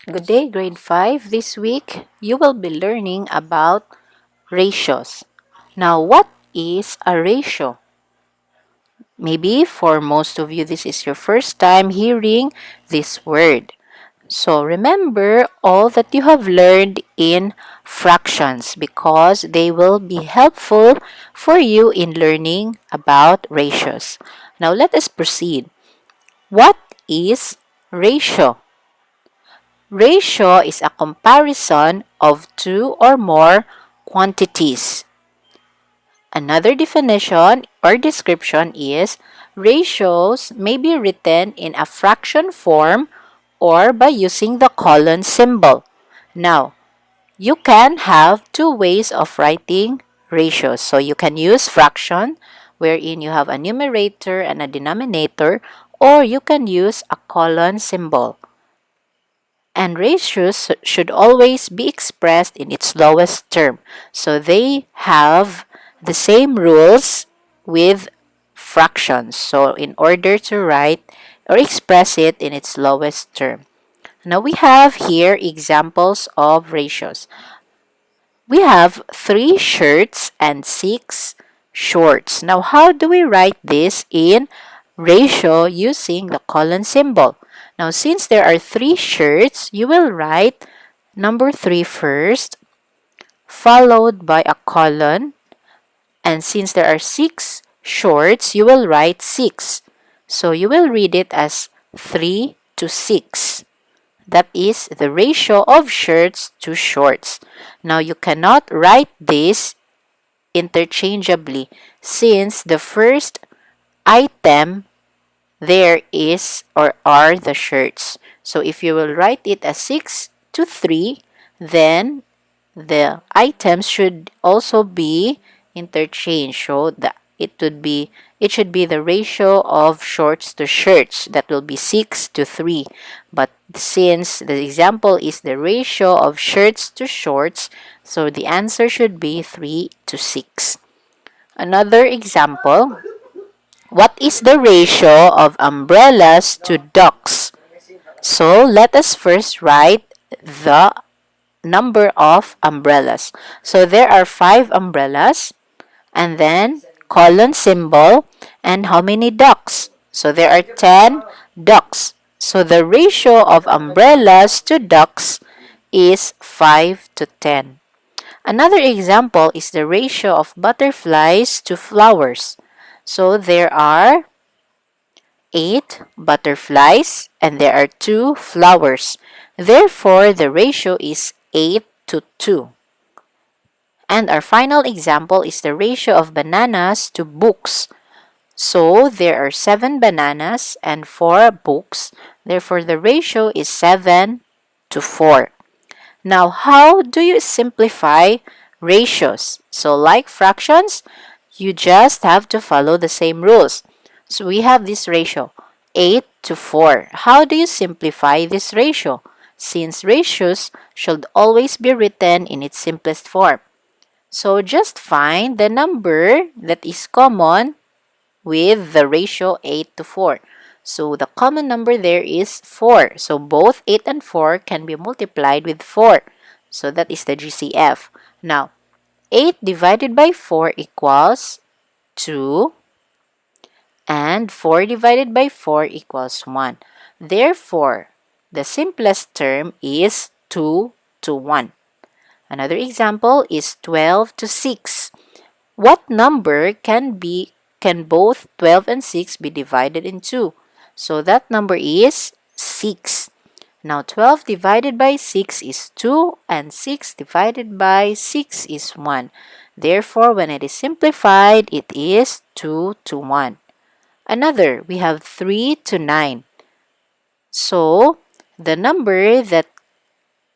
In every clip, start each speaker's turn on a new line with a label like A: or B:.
A: Good day, grade 5. This week, you will be learning about ratios. Now, what is a ratio? Maybe for most of you, this is your first time hearing this word. So, remember all that you have learned in fractions because they will be helpful for you in learning about ratios. Now, let us proceed. What is ratio? Ratio is a comparison of two or more quantities. Another definition or description is ratios may be written in a fraction form or by using the colon symbol. Now, you can have two ways of writing ratios. So you can use fraction wherein you have a numerator and a denominator, or you can use a colon symbol. And ratios should always be expressed in its lowest term. So they have the same rules with fractions. So in order to write or express it in its lowest term. Now we have here examples of ratios. We have 3 shirts and 6 shorts. Now how do we write this in ratio using the colon symbol? Now, since there are 3 shirts, you will write number 3 first, followed by a colon. And since there are 6 shorts, you will write 6. So, you will read it as 3 to 6. That is the ratio of shirts to shorts. Now, you cannot write this interchangeably since the first item there is or are the shirts. So if you will write it as 6 to 3, then the items should also be interchanged. So it should be the ratio of shorts to shirts. That will be 6 to 3. But since the example is the ratio of shirts to shorts, so the answer should be 3 to 6. Another example, what is the ratio of umbrellas to ducks? So let us first write the number of umbrellas. So there are 5 umbrellas and then colon symbol and how many ducks? So there are 10 ducks. So the ratio of umbrellas to ducks is 5 to 10. Another example is the ratio of butterflies to flowers. So there are 8 butterflies and there are 2 flowers. Therefore, the ratio is 8 to 2. And our final example is the ratio of bananas to books. So there are 7 bananas and 4 books. Therefore, the ratio is 7 to 4. Now, how do you simplify ratios? So like fractions, you just have to follow the same rules. So we have this ratio, 8 to 4. How do you simplify this ratio? Since ratios should always be written in its simplest form. So just find the number that is common with the ratio 8 to 4. So the common number there is 4. So both 8 and 4 can be multiplied with 4. So that is the GCF. Now, 8 divided by 4 equals 2. And 4 divided by 4 equals 1. Therefore, the simplest term is 2 to 1. Another example is 12 to 6. What number can both 12 and 6 be divided in 2? So that number is 6. Now 12 divided by 6 is 2 and 6 divided by 6 is 1. Therefore, when it is simplified, it is 2 to 1. Another, we have 3 to 9. So, the number that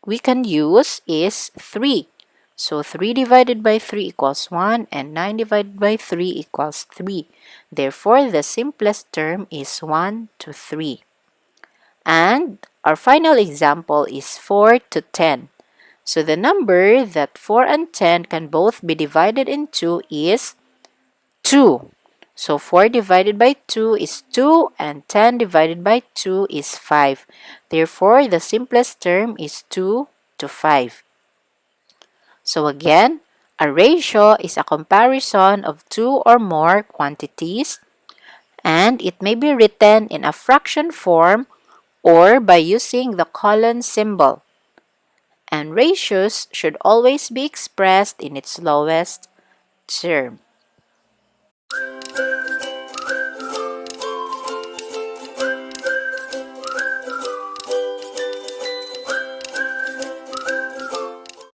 A: we can use is 3. So, 3 divided by 3 equals 1 and 9 divided by 3 equals 3. Therefore, the simplest term is 1 to 3. And our final example is 4 to 10. So, the number that 4 and 10 can both be divided into is 2. So 4 divided by 2 is 2 and 10 divided by 2 is 5. Therefore, the simplest term is 2 to 5. So again, a ratio is a comparison of two or more quantities, and it may be written in a fraction form or by using the colon symbol. And ratios should always be expressed in its lowest term.